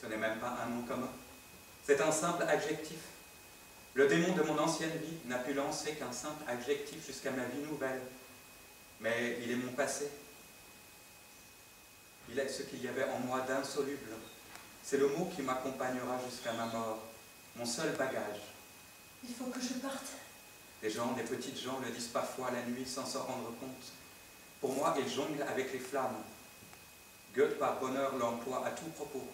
Ce n'est même pas un nom commun. C'est un simple adjectif. Le démon de mon ancienne vie n'a pu lancer qu'un simple adjectif jusqu'à ma vie nouvelle. Mais il est mon passé. Il est ce qu'il y avait en moi d'insoluble. C'est le mot qui m'accompagnera jusqu'à ma mort. Mon seul bagage. Il faut que je parte. Les gens, les petites gens le disent parfois la nuit sans s'en rendre compte. Pour moi, ils jonglent avec les flammes. Goethe par bonheur l'emploie à tout propos.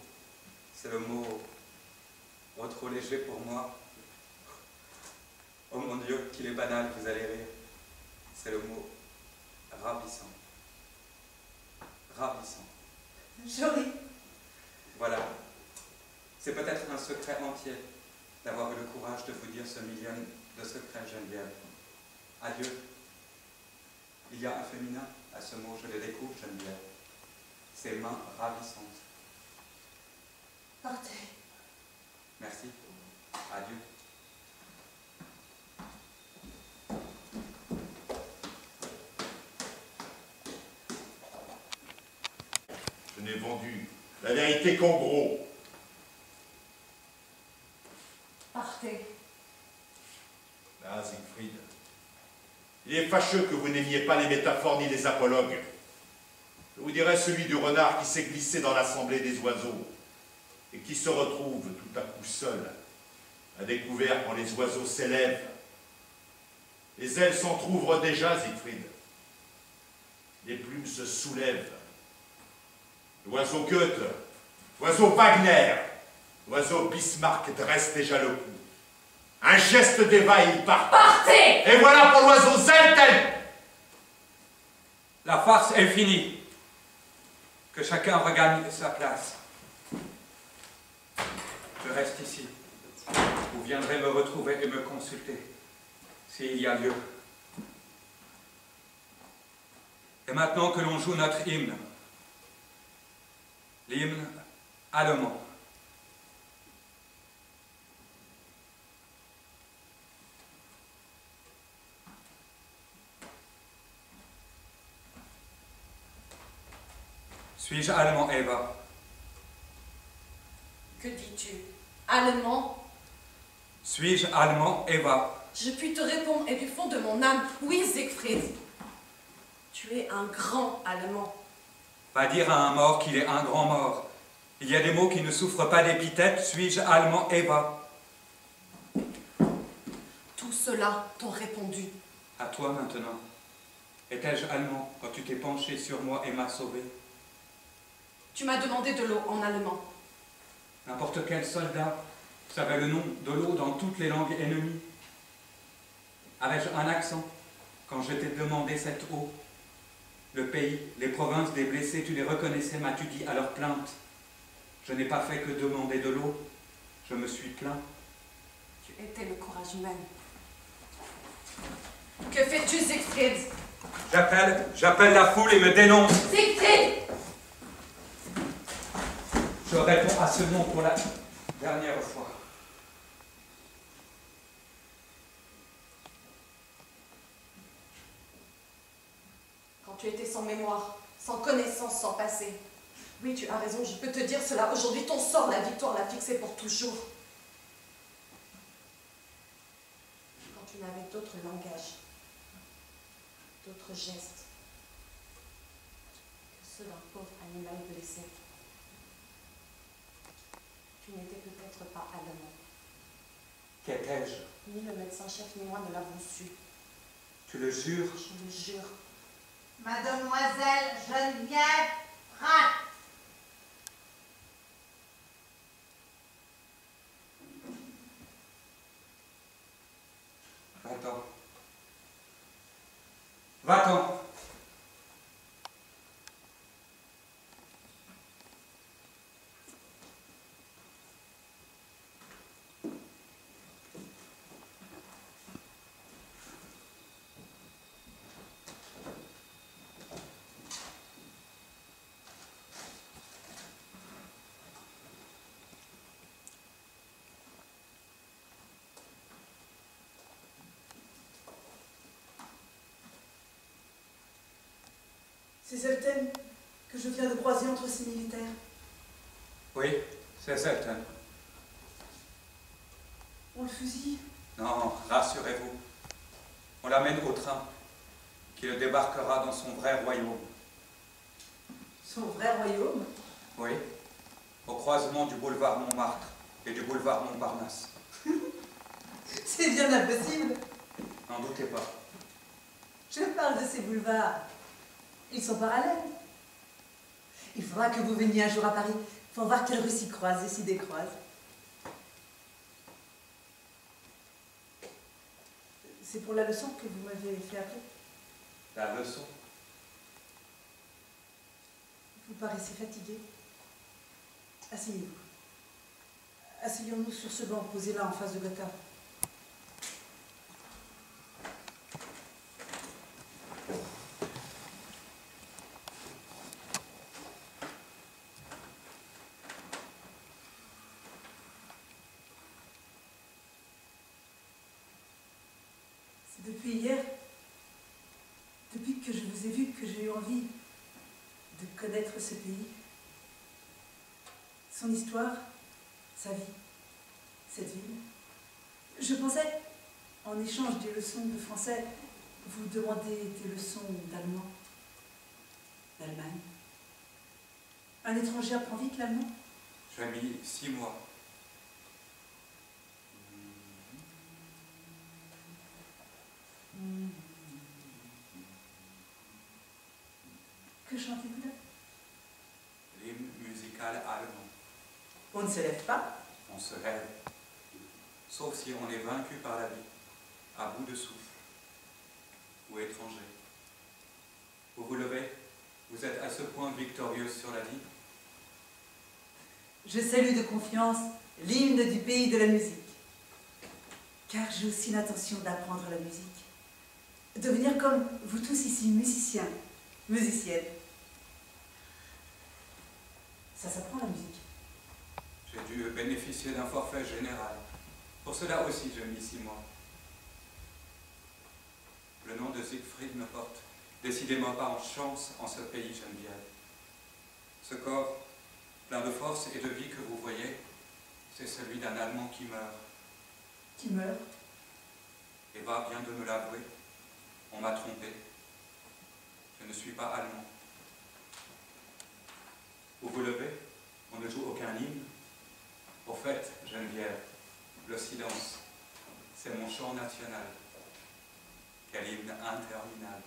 C'est le mot trop léger pour moi. Oh mon Dieu, qu'il est banal, vous allez rire. C'est le mot ravissant. Ravissant. Joli. Voilà. C'est peut-être un secret entier d'avoir eu le courage de vous dire ce million de secrets, Geneviève. Adieu. Il y a un féminin à ce mot, je le découvre, Geneviève. Ses mains ravissantes. Partez. Merci. Adieu. Je n'ai vendu la vérité qu'en gros. Partez. Ah, Siegfried, il est fâcheux que vous n'aimiez pas les métaphores ni les apologues. Je vous dirais celui du renard qui s'est glissé dans l'assemblée des oiseaux et qui se retrouve tout à coup seul, à découvert quand les oiseaux s'élèvent. Les ailes s'entr'ouvrent déjà, Siegfried. Les plumes se soulèvent. L'oiseau Goethe, l'oiseau Wagner, l'oiseau Bismarck dresse déjà le cou. Un geste d'Eva et il part. Partez! Et voilà pour l'oiseau Zelten. La farce est finie. Que chacun regagne sa place. Je reste ici. Vous viendrez me retrouver et me consulter, s'il y a lieu. Et maintenant que l'on joue notre hymne, l'hymne allemand. Suis-je allemand, Eva? Que dis-tu? Allemand? Suis-je allemand, Eva? Je puis te répondre, et du fond de mon âme, oui, Siegfried. Tu es un grand Allemand. Va dire à un mort qu'il est un grand mort. Il y a des mots qui ne souffrent pas d'épithète. Suis-je allemand, Eva? Tout cela t'ont répondu. À toi maintenant. Étais-je allemand quand tu t'es penché sur moi et m'as sauvé? Tu m'as demandé de l'eau en allemand. N'importe quel soldat savait le nom de l'eau dans toutes les langues ennemies. Avais-je un accent quand je t'ai demandé cette eau? Le pays, les provinces des blessés, tu les reconnaissais, m'as-tu dit à leur plainte? Je n'ai pas fait que demander de l'eau, je me suis plaint. Tu étais le courage même. Que fais-tu, Siegfried? J'appelle la foule et me dénonce. Siegfried! Je réponds à ce nom pour la dernière fois. Quand tu étais sans mémoire, sans connaissance, sans passé. Oui, tu as raison, je peux te dire cela. Aujourd'hui, ton sort, la victoire l'a fixé pour toujours. Quand tu n'avais d'autre langage, d'autres gestes que ceux d'un pauvre animal blessé. Tu n'étais peut-être pas allemand. Qu'étais-je? Ni le médecin-chef ni moi ne l'avons su. Tu le jures? Je le jure. Mademoiselle Geneviève Pratt. Va-t'en. Va-t'en. C'est Zelten que je viens de croiser entre ces militaires. Oui, C'est certain. On le fusille? Non, rassurez-vous. On l'amène au train, qui le débarquera dans son vrai royaume. Son vrai royaume? Oui, au croisement du boulevard Montmartre et du boulevard Montparnasse. C'est bien impossible. N'en doutez pas. Je parle de ces boulevards. Ils sont parallèles. Il faudra que vous veniez un jour à Paris pour voir quelles rues s'y croisent et s'y décroisent. C'est pour la leçon que vous m'avez fait appeler? La leçon? Vous paraissez fatigué. Asseyez-vous. Asseyons-nous sur ce banc posé là en face de Gotha. C'est depuis hier, depuis que je vous ai vu, que j'ai eu envie de connaître ce pays, son histoire, sa vie, cette ville. Je pensais, en échange des leçons de français, vous demander des leçons d'allemand, d'Allemagne. Un étranger apprend vite l'allemand? J'ai mis 6 mois. Que chantez-vous là? L'hymne musical allemand. On ne se lève pas? On se rêve. Sauf si on est vaincu par la vie, à bout de souffle, ou étranger. Vous vous levez, vous êtes à ce point victorieuse sur la vie. Je salue de confiance l'hymne du pays de la musique. Car j'ai aussi l'intention d'apprendre la musique. Devenir comme vous tous ici, musiciens, musiciennes. Ça s'apprend la musique. J'ai dû bénéficier d'un forfait général. Pour cela aussi, j'ai mis 6 mois. Le nom de Siegfried me porte décidément pas en chance en ce pays, Geneviève. Ce corps, plein de force et de vie que vous voyez, c'est celui d'un Allemand qui meurt. Qui meurt? Eva vient de me l'avouer. On m'a trompé. Je ne suis pas allemand. Vous vous levez, on ne joue aucun hymne. Au fait, Geneviève, le silence, c'est mon chant national. Quel hymne interminable.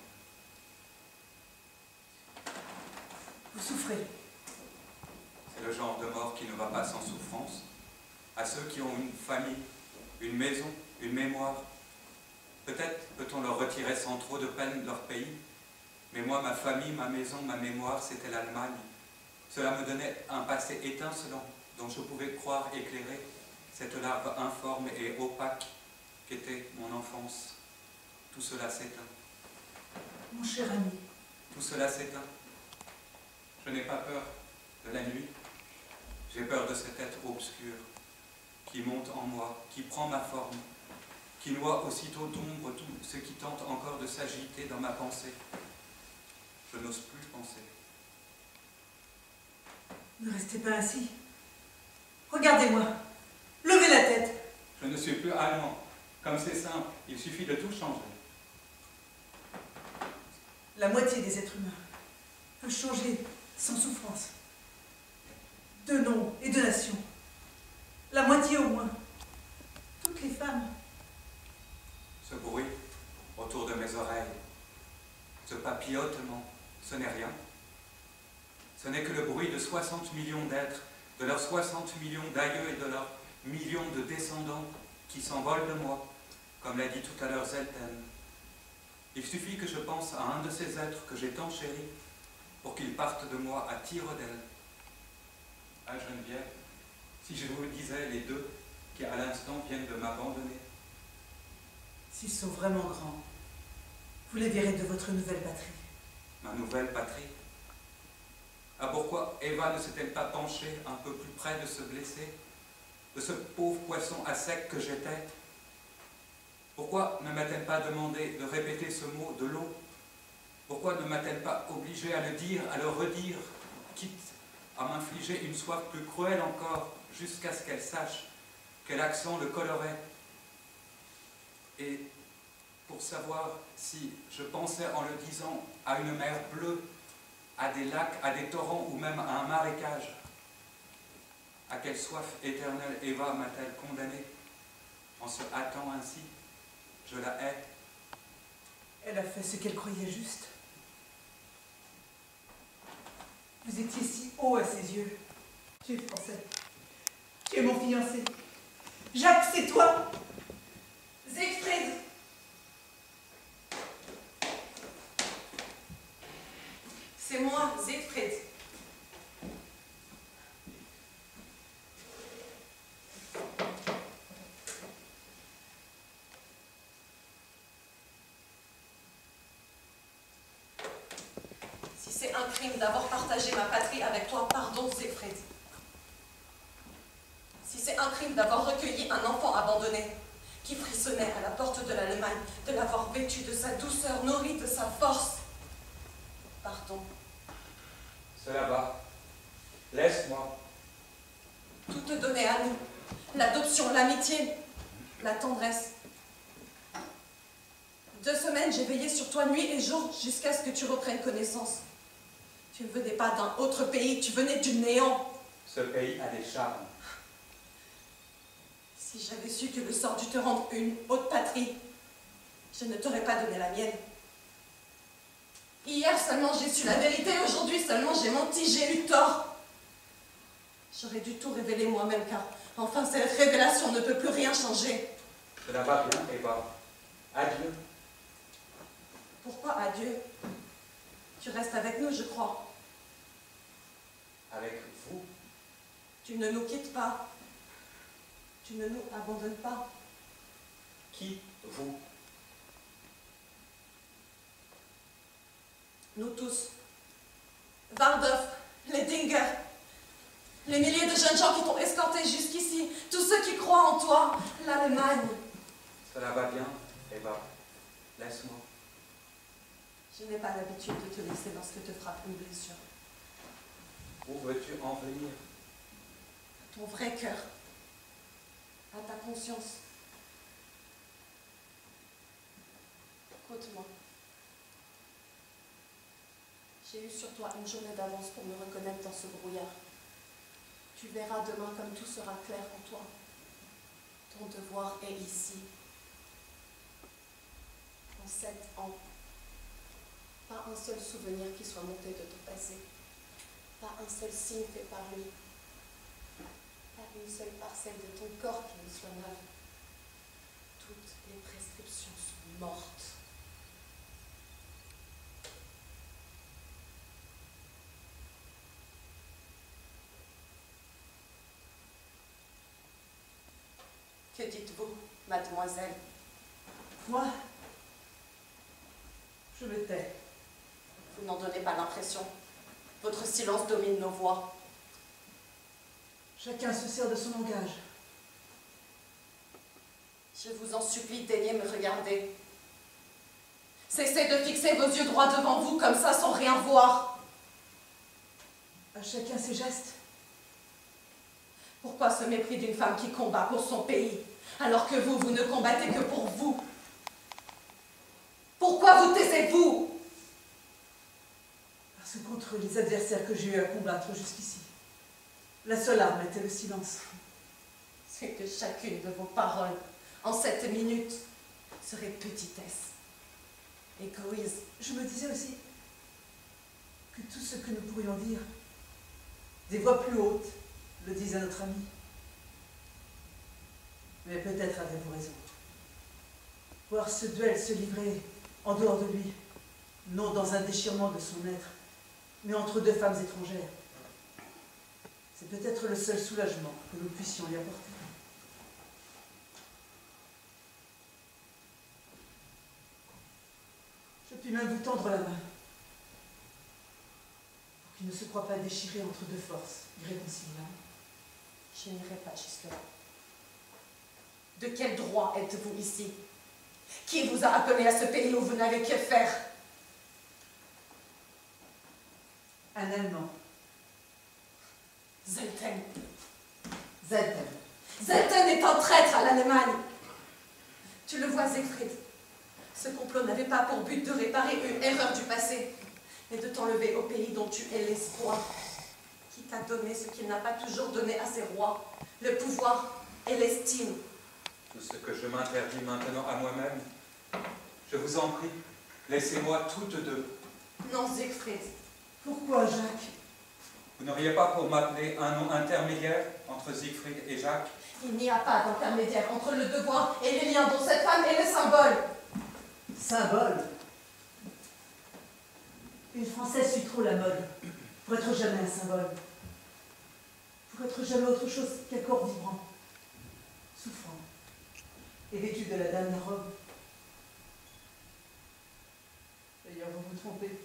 Vous souffrez. C'est le genre de mort qui ne va pas sans souffrance. À ceux qui ont une famille, une maison, une mémoire. Peut-être peut-on leur retirer sans trop de peine leur pays. Mais moi, ma famille, ma maison, ma mémoire, c'était l'Allemagne. Cela me donnait un passé étincelant, dont je pouvais croire éclairer cette larve informe et opaque qu'était mon enfance. Tout cela s'éteint. Mon cher ami. Tout cela s'éteint. Je n'ai pas peur de la nuit. J'ai peur de cet être obscur qui monte en moi, qui prend ma forme, qui noie aussitôt d'ombre tout ce qui tente encore de s'agiter dans ma pensée. Je n'ose plus penser. Ne restez pas ainsi. Regardez-moi. Levez la tête. Je ne suis plus allemand. Comme c'est simple, il suffit de tout changer. La moitié des êtres humains peut changer sans souffrance. De nom et de nation. La moitié au moins. Toutes les femmes. Ce bruit autour de mes oreilles, ce papillotement, ce n'est rien. Ce n'est que le bruit de 60 millions d'êtres, de leurs 60 millions d'aïeux et de leurs millions de descendants qui s'envolent de moi, comme l'a dit tout à l'heure Zelten. Il suffit que je pense à un de ces êtres que j'ai tant chéris pour qu'ils partent de moi à tire d'aile. Ah Geneviève, si je vous disais les deux qui à l'instant viennent de m'abandonner. S'ils sont vraiment grands, vous les verrez de votre nouvelle patrie. Ma nouvelle patrie? Ah, pourquoi Eva ne s'est-elle pas penchée un peu plus près de ce blessé, de ce pauvre poisson à sec que j'étais? Pourquoi ne m'a-t-elle pas demandé de répéter ce mot de l'eau? Pourquoi ne m'a-t-elle pas obligé à le dire, à le redire, quitte à m'infliger une soif plus cruelle encore, jusqu'à ce qu'elle sache quel accent le colorait. Et pour savoir si je pensais en le disant à une mer bleue, à des lacs, à des torrents ou même à un marécage. À quelle soif éternelle Eva m'a-t-elle condamnée en se hâtant ainsi? Je la hais. Elle a fait ce qu'elle croyait juste. Vous étiez si haut à ses yeux. Tu es français. Tu es mon fiancé. Jacques, c'est toi. Siegfried. C'est moi, Siegfried. Si c'est un crime d'avoir partagé ma patrie avec toi, pardon, Siegfried. Si c'est un crime d'avoir recueilli un enfant abandonné, qui frissonnait à la porte de l'Allemagne, de l'avoir vêtu de sa douceur, nourri de sa force, pardon. Cela va. Laisse-moi. Tout te donner à nous. L'adoption, l'amitié, la tendresse. 2 semaines, j'ai veillé sur toi nuit et jour jusqu'à ce que tu reprennes connaissance. Tu ne venais pas d'un autre pays, tu venais du néant. Ce pays a des charmes. Si j'avais su que le sort dut te rendre une haute patrie, je ne t'aurais pas donné la mienne. Hier seulement j'ai su la vérité, aujourd'hui seulement j'ai menti, j'ai eu tort. J'aurais dû tout révéler moi-même, car enfin cette révélation ne peut plus rien changer. Cela va bien, Eva. Adieu. Pourquoi adieu? Tu restes avec nous, je crois. Avec vous. Tu ne nous quittes pas. Tu ne nous abandonnes pas. Qui, vous? Nous tous. Waldorf, les Dinger, les milliers de jeunes gens qui t'ont escorté jusqu'ici, tous ceux qui croient en toi, l'Allemagne. Cela va bien, Eva. Laisse-moi. Je n'ai pas l'habitude de te laisser lorsque te frappe une blessure. Où veux-tu en venir? Ton vrai cœur, à ta conscience. Écoute-moi. J'ai eu sur toi une journée d'avance pour me reconnaître dans ce brouillard. Tu verras demain comme tout sera clair en toi. Ton devoir est ici. En 7 ans. Pas un seul souvenir qui soit monté de ton passé. Pas un seul signe fait par lui. Pas une seule parcelle de ton corps qui ne soit neuve. Toutes les prescriptions sont mortes. Que dites-vous, mademoiselle? Moi, je me tais. Vous n'en donnez pas l'impression. Votre silence domine nos voix. Chacun se sert de son langage. Je vous en supplie, daignez me regarder. Cessez de fixer vos yeux droits devant vous comme ça sans rien voir. À chacun ses gestes. Pourquoi ce mépris d'une femme qui combat pour son pays, alors que vous, vous ne combattez que pour vous? Pourquoi vous taisez-vous? Parce que contre les adversaires que j'ai eu à combattre jusqu'ici, la seule arme était le silence. C'est que chacune de vos paroles, en cette minute, serait petitesse, égoïsme. Je me disais aussi que tout ce que nous pourrions dire, des voix plus hautes, le disait notre ami. Mais peut-être avez-vous raison. Voir ce duel se livrer en dehors de lui, non dans un déchirement de son être, mais entre 2 femmes étrangères, c'est peut-être le seul soulagement que nous puissions lui apporter. Je puis même vous tendre la main, pour qu'il ne se croie pas déchiré entre 2 forces irréconciliables. Je n'irai pas jusque-là. De quel droit êtes-vous ici? Qui vous a appelé à ce pays où vous n'avez que faire? Un Allemand. Zelten. Zelten. Zelten est un traître à l'Allemagne. Tu le vois, Siegfried. Ce complot n'avait pas pour but de réparer une erreur du passé, mais de t'enlever au pays dont tu es l'espoir, qui t'a donné ce qu'il n'a pas toujours donné à ses rois, le pouvoir et l'estime. Tout ce que je m'interdis maintenant à moi-même, je vous en prie, laissez-moi toutes deux. Non, Siegfried. Pourquoi, Jacques? Vous n'auriez pas pour m'appeler un nom intermédiaire entre Siegfried et Jacques? Il n'y a pas d'intermédiaire entre le devoir et les liens dont cette femme est le symbole. Symbole. Une Française suit trop la mode pour être jamais un symbole. Pour être jamais autre chose qu'un corps vibrant, souffrant et vêtu de la dernière robe. D'ailleurs, vous vous trompez.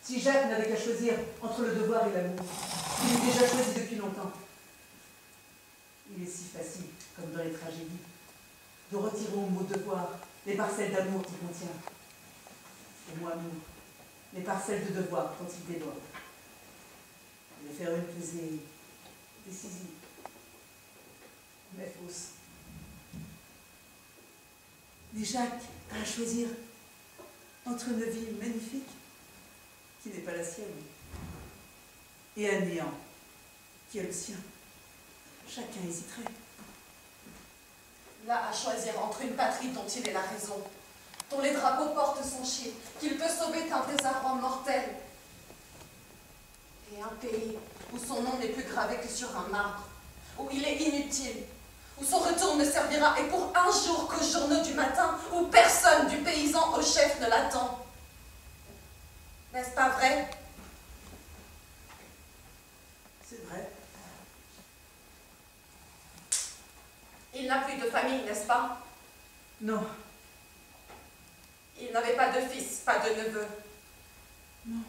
Si Jacques n'avait qu'à choisir entre le devoir et l'amour, il est déjà choisi depuis longtemps. Il est si facile, comme dans les tragédies, de retirer au mot devoir les parcelles d'amour qu'il contient. Le mot amour, les parcelles de devoir dont il déborde. De faire une pesée décisive, mais fausse. Mais Jacques a à choisir entre une vie magnifique, qui n'est pas la sienne, et un néant, qui est le sien. Chacun hésiterait. Là, à choisir entre une patrie dont il est la raison, dont les drapeaux portent son chiffre, qu'il peut sauver d'un désarroi mortel, et un pays où son nom n'est plus gravé que sur un marbre, où il est inutile, où son retour ne servira et pour un jour qu'aux journaux du matin, où personne du paysan au chef ne l'attend. N'est-ce pas vrai? C'est vrai. Il n'a plus de famille, n'est-ce pas? Non. Il n'avait pas de fils, pas de neveu. Non.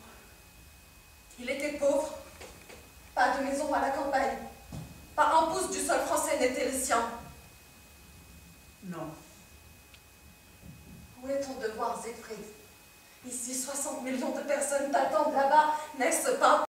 Il était pauvre, pas de maison à la campagne, pas un pouce du sol français n'était le sien. Non. Où est ton devoir, Siegfried? Ici, 60 millions de personnes t'attendent là-bas, n'est-ce pas?